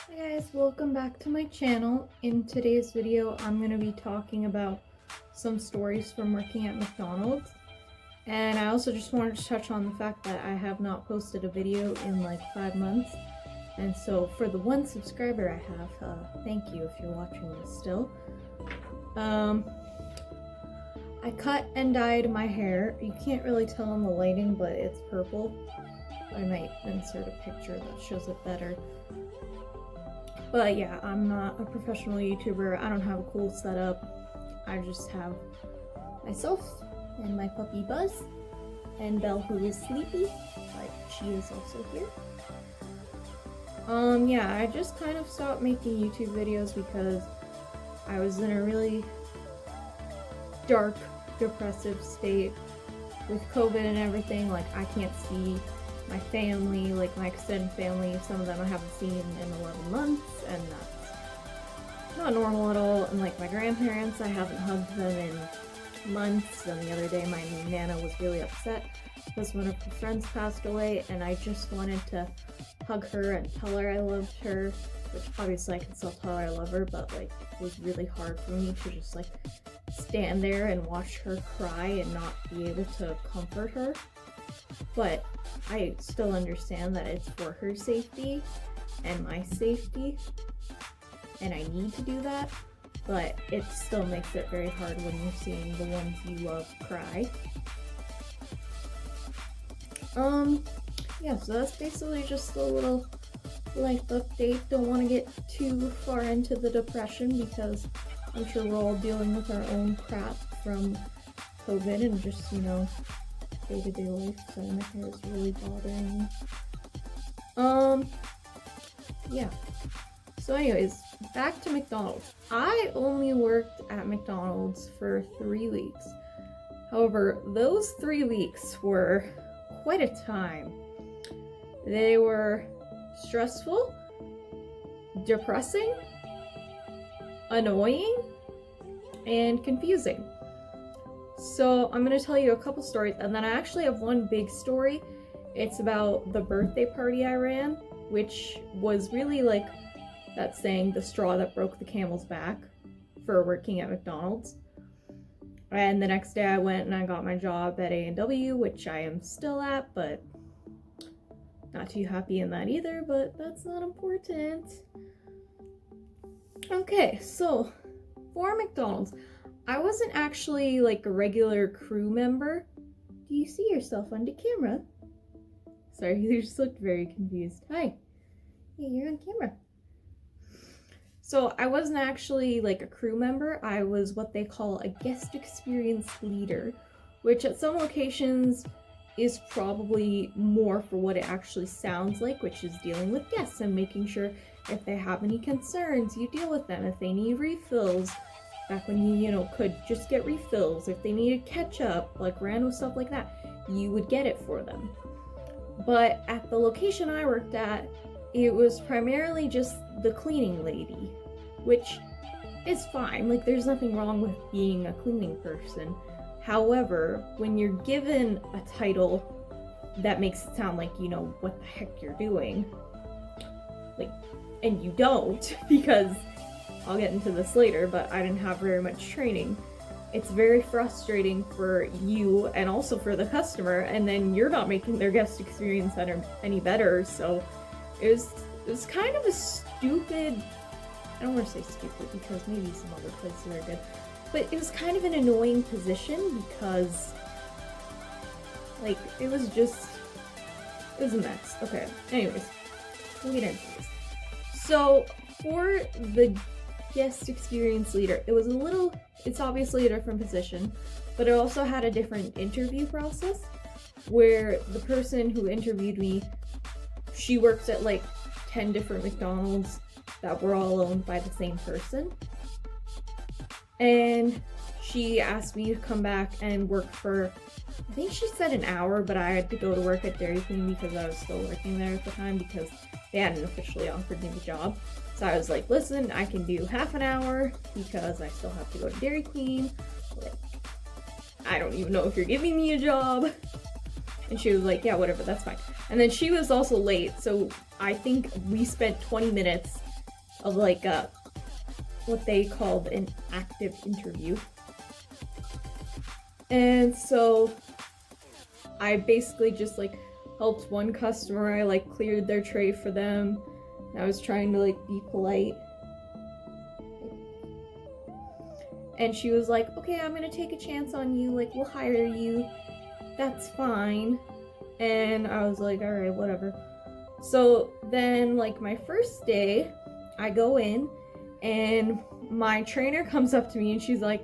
Hi guys, welcome back to my channel. In today's video, I'm going to be talking about some stories from working at McDonald's. And I also just wanted to touch on the fact that I have not posted a video in like 5 months. And so for the one subscriber I have, thank you if you're watching this still. I cut and dyed my hair. You can't really tell in the lighting, but it's purple. I might insert a picture that shows it better. But yeah, I'm not a professional YouTuber. I don't have a cool setup. I just have myself and my puppy Buzz and Belle, who is sleepy, but she is also here. Yeah, I just kind of stopped making YouTube videos because I was in a really dark, depressive state with COVID and everything. Like, I can't see my family, like my extended family. Some of them I haven't seen in 11 months, and that's not normal at all. And like my grandparents, I haven't hugged them in months. And the other day my Nana was really upset because one of her friends passed away, and I just wanted to hug her and tell her I loved her, which obviously I can still tell her I love her, but like it was really hard for me to just like stand there and watch her cry and not be able to comfort her. But I still understand that it's for her safety and my safety, and I need to do that, but it still makes it very hard when you're seeing the ones you love cry. Yeah, so that's basically just a little life update. Don't want to get too far into the depression because I'm sure we're all dealing with our own crap from COVID and just, you know, day-to-day life. So my hair is really bothering me. Yeah. So anyways, back to McDonald's. I only worked at McDonald's for 3 weeks. However, those 3 weeks were quite a time. They were stressful, depressing, annoying, and confusing. So I'm going to tell you a couple stories, and then I actually have one big story. It's about the birthday party I ran, which was really like that saying, the straw that broke the camel's back for working at McDonald's. And the next day I went and I got my job at A&W, which I am still at, but not too happy in that either, but that's not important. Okay, so for McDonald's, I wasn't actually like a regular crew member. Do you see yourself on the camera? Sorry, you just looked very confused. Hi. Yeah, you're on camera. So I wasn't actually like a crew member. I was what they call a guest experience leader, which at some locations is probably more for what it actually sounds like, which is dealing with guests and making sure if they have any concerns, you deal with them. If they need refills, back when you could just get refills, if they needed ketchup, like random stuff like that, you would get it for them. But at the location I worked at, it was primarily just the cleaning lady, which is fine. Like, there's nothing wrong with being a cleaning person. However, when you're given a title that makes it sound like you know what the heck you're doing, like, and you don't, because I'll get into this later, but I didn't have very much training. It's very frustrating for you and also for the customer, and then you're not making their guest experience any better. So it was kind of a stupid, I don't want to say stupid because maybe some other places are good, but it was kind of an annoying position because like it was a mess. Okay, anyways, we'll get into this. So for the guest experience leader, it's obviously a different position, but it also had a different interview process where the person who interviewed me, she works at like 10 different McDonald's that were all owned by the same person. And she asked me to come back and work for, I think she said an hour, but I had to go to work at Dairy Queen because I was still working there at the time because they hadn't officially offered me the job. So I was like, listen, I can do half an hour because I still have to go to Dairy Queen. Like, I don't even know if you're giving me a job. And she was like, yeah, whatever, that's fine. And then she was also late, so I think we spent 20 minutes of like what they called an active interview. And so I basically just like helped one customer. I like cleared their tray for them. I was trying to like be polite. And she was like, okay, I'm gonna take a chance on you, like we'll hire you, that's fine. And I was like, all right, whatever. So then like my first day, I go in and my trainer comes up to me and she's like,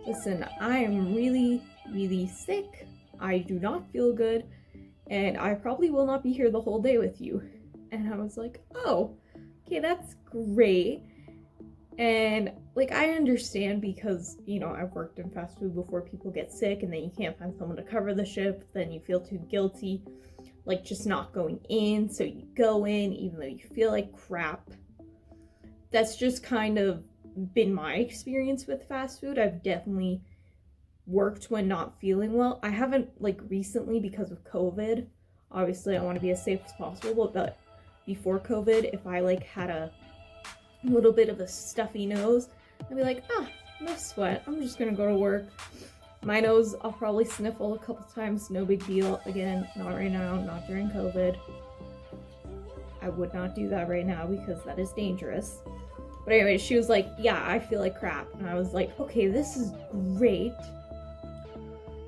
listen, I am really, really sick. I do not feel good and I probably will not be here the whole day with you. And I was like, oh, okay, that's great. And like, I understand because, you know, I've worked in fast food before. People get sick and then you can't find someone to cover the shift. Then you feel too guilty, like just not going in. So you go in even though you feel like crap. That's just kind of been my experience with fast food. I've definitely worked when not feeling well. I haven't like recently because of COVID. Obviously, I want to be as safe as possible, but before COVID, if I like had a little bit of a stuffy nose, I'd be like, no sweat, I'm just gonna go to work. My nose, I'll probably sniffle a couple times, no big deal. Again, not right now, not during COVID. I would not do that right now because that is dangerous. But anyway, she was like, yeah, I feel like crap. And I was like, okay, this is great.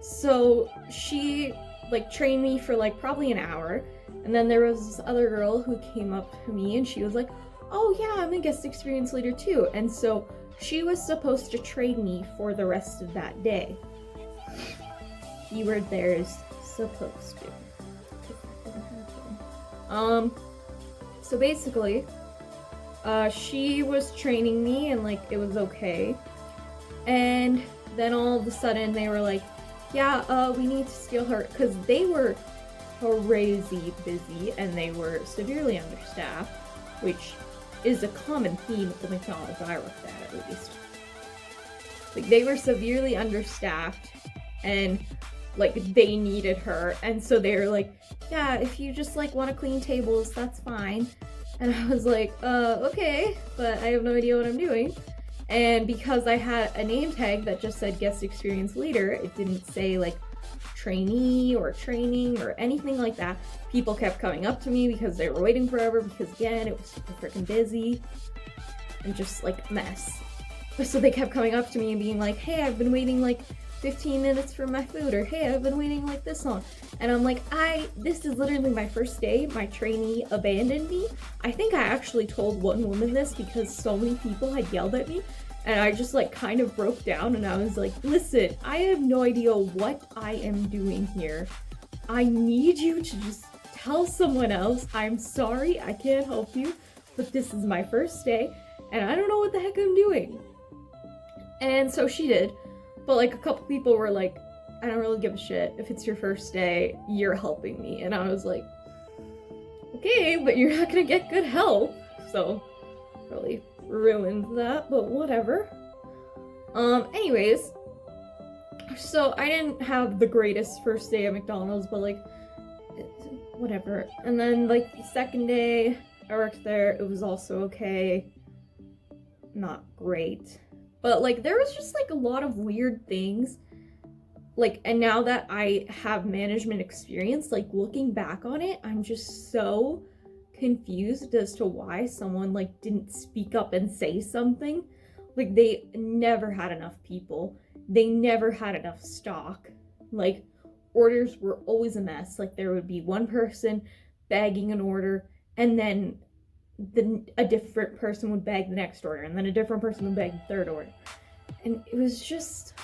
So she like trained me for like probably an hour. And then there was this other girl who came up to me and she was like, oh yeah, I'm a guest experience leader too. And so she was supposed to train me for the rest of that day. Keyword there is supposed to. So basically, she was training me and like it was okay. And then all of a sudden they were like, yeah, we need to steal her, because they were crazy busy and they were severely understaffed, which is a common theme at the McDonald's I worked at least. Like, they were severely understaffed and like they needed her, and so they were like, yeah, if you just like want to clean tables, that's fine. And I was like, okay, but I have no idea what I'm doing. And because I had a name tag that just said guest experience leader, it didn't say like trainee or training or anything like that. People kept coming up to me because they were waiting forever, because again, it was super freaking busy and just like a mess. So they kept coming up to me and being like, hey, I've been waiting like 15 minutes for my food, or hey, I've been waiting like this long. And I'm like, this is literally my first day. My trainee abandoned me. I think I actually told one woman this because so many people had yelled at me. And I just like kind of broke down and I was like, listen, I have no idea what I am doing here. I need you to just tell someone else. I'm sorry, I can't help you, but this is my first day and I don't know what the heck I'm doing. And so she did. But like a couple people were like, I don't really give a shit. If it's your first day, you're helping me. And I was like, okay, but you're not gonna get good help. So really ruined that, but whatever. Anyways, so I didn't have the greatest first day at McDonald's, but like, whatever. And then like the second day I worked there, it was also okay. Not great. But like there was just like a lot of weird things. Like, and now that I have management experience, like looking back on it, I'm just so confused as to why someone like didn't speak up and say something. Like, they never had enough people. They never had enough stock. Like, orders were always a mess. Like, there would be one person bagging an order, and then a different person would bag the next order, and then a different person would bag the third order. And it was just,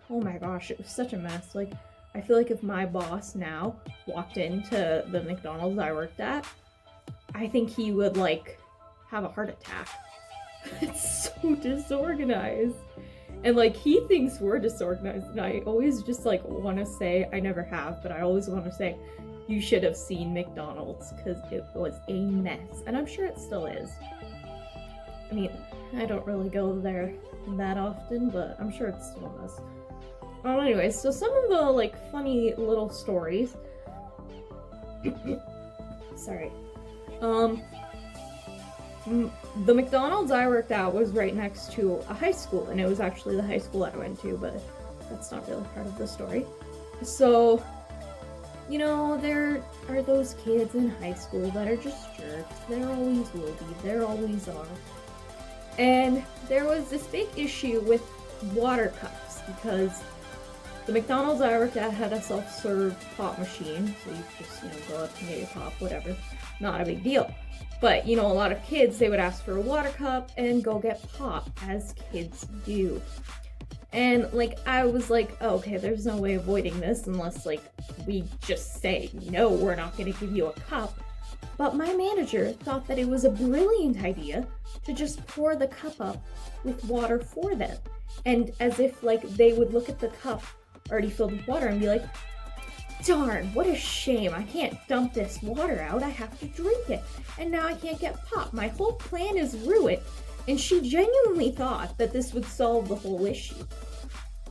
oh my gosh, it was such a mess. Like, I feel like if my boss now walked into the McDonald's I worked at, I think he would like have a heart attack. It's so disorganized. And like, he thinks we're disorganized, and I always just like want to say, I never have, but I always want to say, you should have seen McDonald's, because it was a mess. And I'm sure it still is. I mean, I don't really go there that often, but I'm sure it's still a mess. Well, anyways, so some of the like funny little stories. Sorry. The McDonald's I worked at was right next to a high school, and it was actually the high school I went to, but that's not really part of the story. So, you know, there are those kids in high school that are just jerks. There always will be. There always are. And there was this big issue with water cups because the McDonald's I worked at had a self-serve pop machine, so you just, go up and get your pop, whatever. Not a big deal. But, a lot of kids, they would ask for a water cup and go get pop, as kids do. And, I was like, oh, okay, there's no way avoiding this unless, we just say, no, we're not going to give you a cup. But my manager thought that it was a brilliant idea to just pour the cup up with water for them. And as if, they would look at the cup already filled with water and be like, darn, what a shame. I can't dump this water out. I have to drink it. And now I can't get pop. My whole plan is ruined. And she genuinely thought that this would solve the whole issue.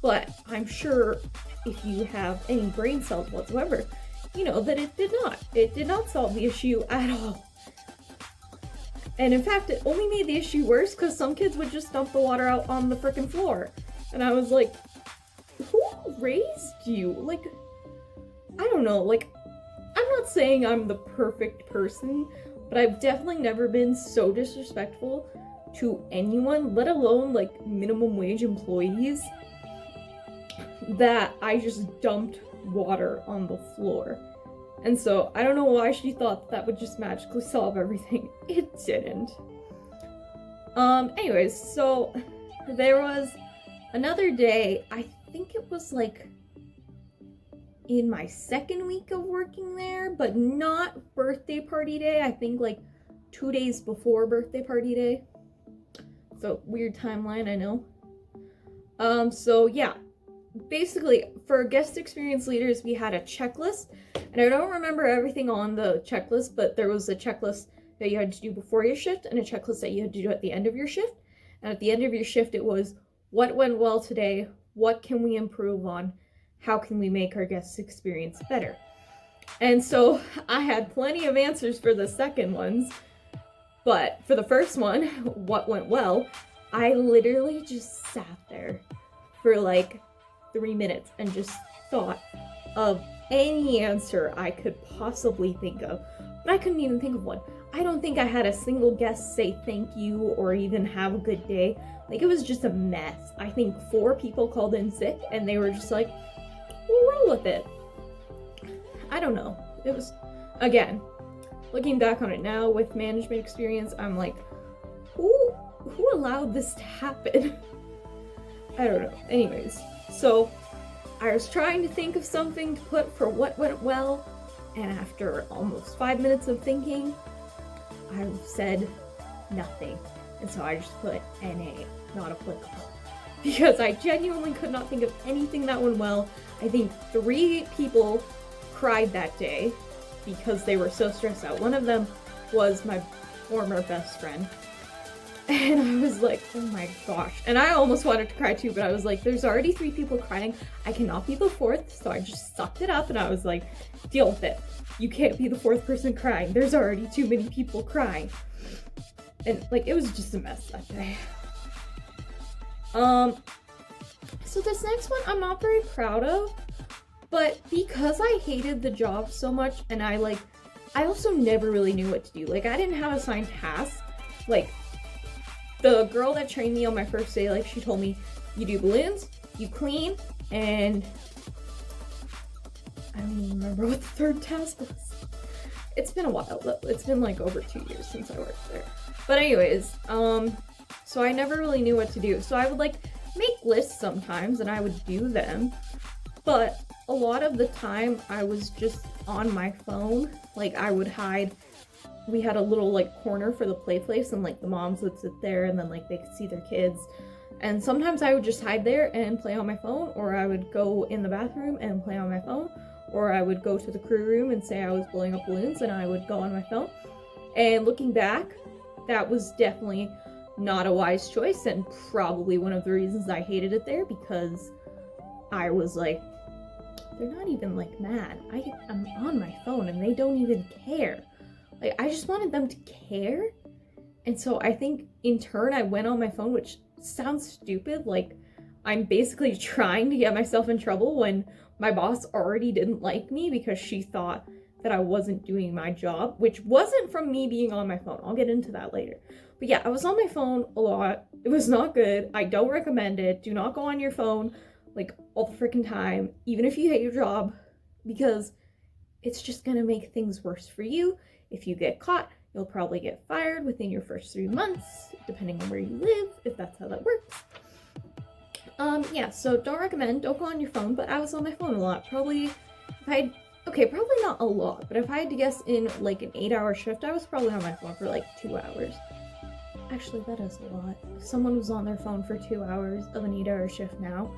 But I'm sure if you have any brain cells whatsoever, you know that it did not. It did not solve the issue at all. And in fact, it only made the issue worse because some kids would just dump the water out on the frickin' floor. And I was like, who raised you? I don't know, I'm not saying I'm the perfect person, but I've definitely never been so disrespectful to anyone, let alone, minimum wage employees, that I just dumped water on the floor. And so, I don't know why she thought that would just magically solve everything. It didn't. Anyways, so, there was another day, I think it was, in my second week of working there, but not birthday party day. I think 2 days before birthday party day. So weird timeline, I know. So yeah, basically for guest experience leaders, we had a checklist, and I don't remember everything on the checklist, but there was a checklist that you had to do before your shift and a checklist that you had to do at the end of your shift. And at the end of your shift, it was what went well today, what can we improve on, how can we make our guest experience better? And so I had plenty of answers for the second ones, but for the first one, what went well, I literally just sat there for 3 minutes and just thought of any answer I could possibly think of, but I couldn't even think of one. I don't think I had a single guest say thank you or even have a good day. It was just a mess. I think 4 people called in sick and they were just like, we'll roll with it. I don't know. It was, again, looking back on it now with management experience, I'm like, who allowed this to happen? I don't know. Anyways, so I was trying to think of something to put for what went well, and after almost 5 minutes of thinking, I said nothing. And so I just put NA, not applicable. Because I genuinely could not think of anything that went well. I think 3 people cried that day because they were so stressed out. One of them was my former best friend. And I was like, oh my gosh. And I almost wanted to cry too, but I was like, there's already 3 people crying. I cannot be the 4th. So I just sucked it up and I was like, deal with it. You can't be the 4th person crying. There's already too many people crying. And it was just a mess that day. So this next one I'm not very proud of, but because I hated the job so much and I also never really knew what to do. I didn't have assigned tasks. The girl that trained me on my first day, she told me, you do balloons, you clean, and I don't even remember what the 3rd task was. It's been a while. It's been over 2 years since I worked there. But anyways, so I never really knew what to do. So I would make lists sometimes and I would do them. But a lot of the time I was just on my phone. I would hide. We had a little corner for the play place and the moms would sit there and then they could see their kids. And sometimes I would just hide there and play on my phone, or I would go in the bathroom and play on my phone, or I would go to the crew room and say I was blowing up balloons and I would go on my phone. And looking back, that was definitely not a wise choice and probably one of the reasons I hated it there, because I was like, they're not even mad. I'm on my phone and they don't even care. I just wanted them to care And so I think in turn I went on my phone, which sounds stupid. Like I'm basically trying to get myself in trouble when my boss already didn't like me because she thought that I wasn't doing my job, which wasn't from me being on my phone. I'll get into that later. But yeah, I was on my phone a lot. It was not good. I don't recommend it. Do not go on your phone like all the freaking time, even if you hate your job, because it's just gonna make things worse for you. If you get caught, you'll probably get fired within your first 3 months, depending on where you live, if that's how that works. Yeah, so don't recommend, don't go on your phone, but I was on my phone a lot. Probably, probably not a lot, but if I had to guess in like an 8-hour shift, I was probably on my phone for like 2 hours. Actually, that is a lot. If someone was on their phone for 2 hours of an 8-hour shift now,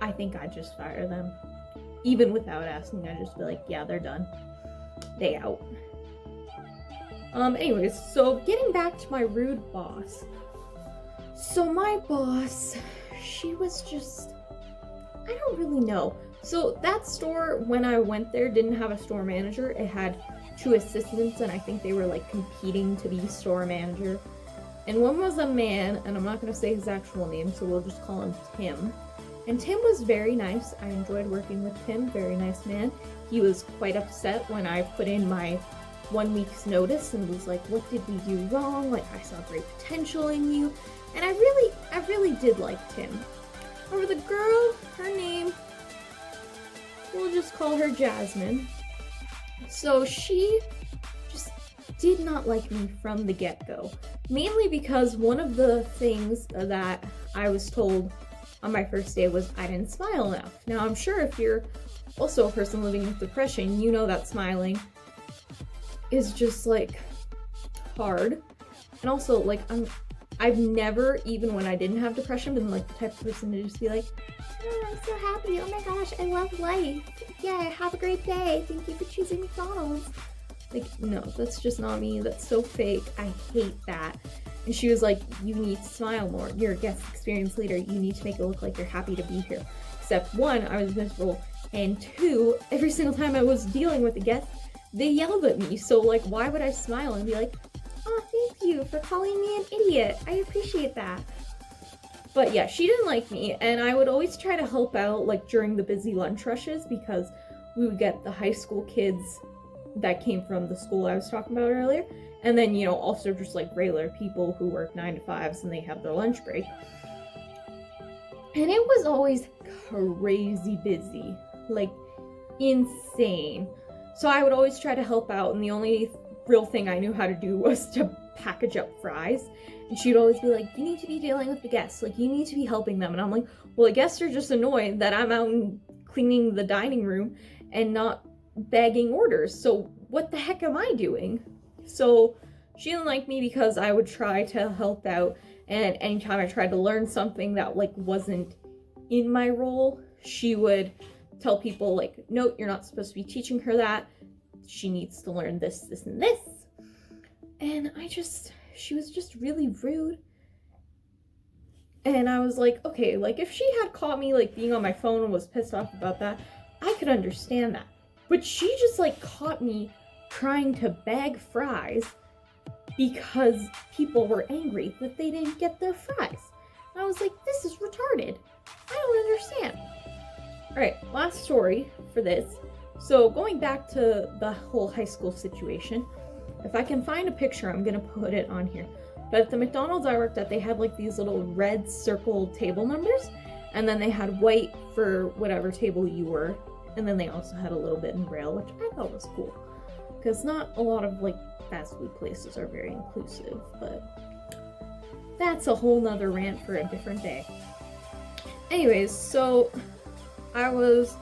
I think I'd just fire them. Even without asking, I'd just be like, yeah, they're done. They out. Anyways, so getting back to my rude boss. So my boss, she was just, I don't really know. So that store, when I went there, didn't have a store manager. It had 2 assistants, and I think they were like competing to be store manager. And one was a man, and I'm not going to say his actual name, so we'll just call him Tim. And Tim was very nice. I enjoyed working with Tim, very nice man. He was quite upset when I put in my 1 week's notice and was like, what did we do wrong? Like, I saw great potential in you. And I really did like Tim. However, the girl, her name, we'll just call her Jasmine. So she just did not like me from the get-go. Mainly because one of the things that I was told on my first day was I didn't smile enough. Now, I'm sure if you're also a person living with depression, you know that smiling is just like hard. And also, like, I've never, even when I didn't have depression, been like the type of person to just be like, oh, I'm so happy, oh my gosh, I love life, yeah, have a great day, thank you for choosing McDonald's. Like, no, that's just not me. That's so fake. I hate that. And she was like, you need to smile more. You're a guest experience leader. You need to make it look like you're happy to be here. Except 1, I was miserable. And 2, every single time I was dealing with a guest, they yelled at me. So like, why would I smile and be like, oh, thank you for calling me an idiot. I appreciate that. But yeah, she didn't like me. And I would always try to help out like during the busy lunch rushes because we would get the high school kids that came from the school I was talking about earlier. And then, you know, also just like regular people who work 9 to 5s and they have their lunch break. And it was always crazy busy, like insane. So I would always try to help out, and the only real thing I knew how to do was to package up fries. And she'd always be like, you need to be dealing with the guests, like you need to be helping them. And I'm like, well, the guests are just annoyed that I'm out and cleaning the dining room and not bagging orders. So what the heck am I doing? So she didn't like me because I would try to help out, and anytime I tried to learn something that like wasn't in my role, she would tell people like, no, you're not supposed to be teaching her that. She needs to learn this, this, and this. And she was just really rude. And I was like, okay, like if she had caught me like being on my phone and was pissed off about that, I could understand that. But she just like caught me trying to bag fries because people were angry that they didn't get their fries. And I was like, this is retarded. I don't understand. All right, last story for this. So going back to the whole high school situation, if I can find a picture, I'm gonna put it on here. But at the McDonald's I worked at, they had like these little red circled table numbers, and then they had white for whatever table you were, and then they also had a little bit in Braille, which I thought was cool. Because not a lot of like fast food places are very inclusive, but that's a whole nother rant for a different day. Anyways, so I was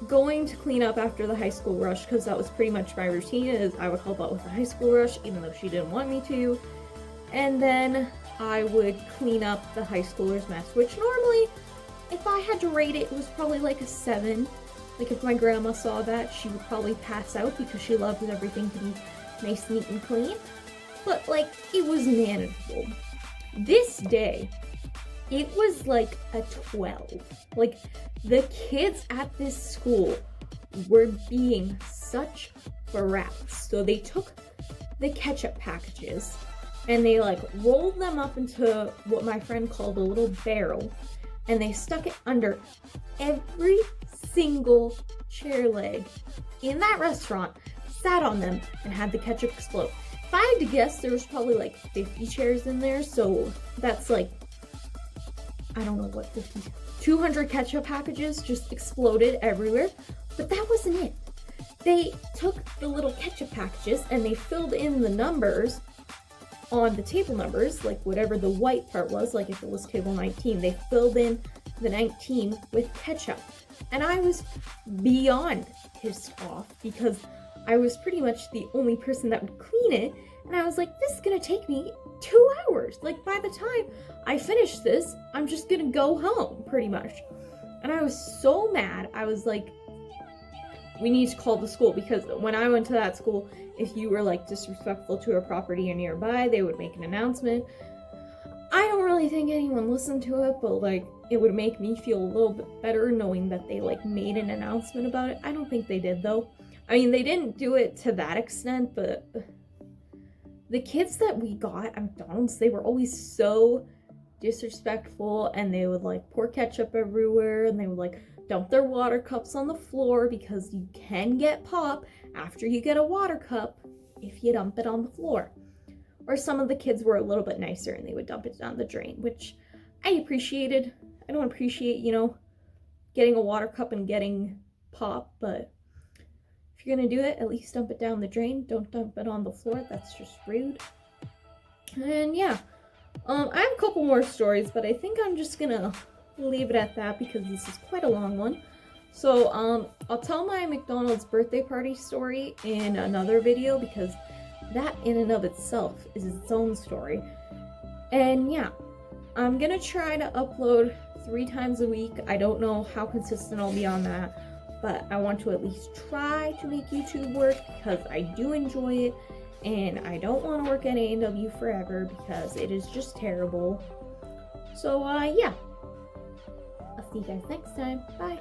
going to clean up after the high school rush because that was pretty much my routine, is I would help out with the high school rush even though she didn't want me to, and then I would clean up the high schoolers' mess, which normally, if I had to rate it, it was probably like a 7. Like if my grandma saw that, she would probably pass out because she loved everything to be nice, neat, and clean. But like, it was manageable. This day, it was like a 12. Like, the kids at this school were being such brats. So they took the ketchup packages and they like rolled them up into what my friend called a little barrel, and they stuck it under every single chair leg in that restaurant, sat on them, and had the ketchup explode. If I had to guess, there was probably like 50 chairs in there, so that's like, I don't know what, 50, 200 ketchup packages just exploded everywhere. But that wasn't it. They took the little ketchup packages and they filled in the numbers on the table numbers, like whatever the white part was, like if it was table 19, they filled in the 19 with ketchup. And I was beyond pissed off because I was pretty much the only person that would clean it. And I was like, this is gonna take me 2 hours. Like, by the time I finish this, I'm just gonna go home, pretty much. And I was so mad. I was like, we need to call the school, because when I went to that school, if you were like disrespectful to a property or nearby, they would make an announcement. I don't really think anyone listened to it, but like, it would make me feel a little bit better knowing that they like made an announcement about it. I don't think they did though. I mean, they didn't do it to that extent, but the kids that we got at McDonald's, they were always so disrespectful, and they would like pour ketchup everywhere, and they would like dump their water cups on the floor, because you can get pop after you get a water cup if you dump it on the floor. Or some of the kids were a little bit nicer and they would dump it down the drain, which I appreciated. I don't appreciate, getting a water cup and getting pop, but if you're gonna do it, at least dump it down the drain. Don't dump it on the floor. That's just rude. And yeah, I have a couple more stories, but I think I'm just gonna leave it at that because this is quite a long one. So I'll tell my McDonald's birthday party story in another video, because that in and of itself is its own story. And yeah, I'm gonna try to upload 3 times a week. I don't know how consistent I'll be on that, but I want to at least try to make YouTube work because I do enjoy it, and I don't want to work at A&W forever because it is just terrible. So yeah, I'll see you guys next time. Bye.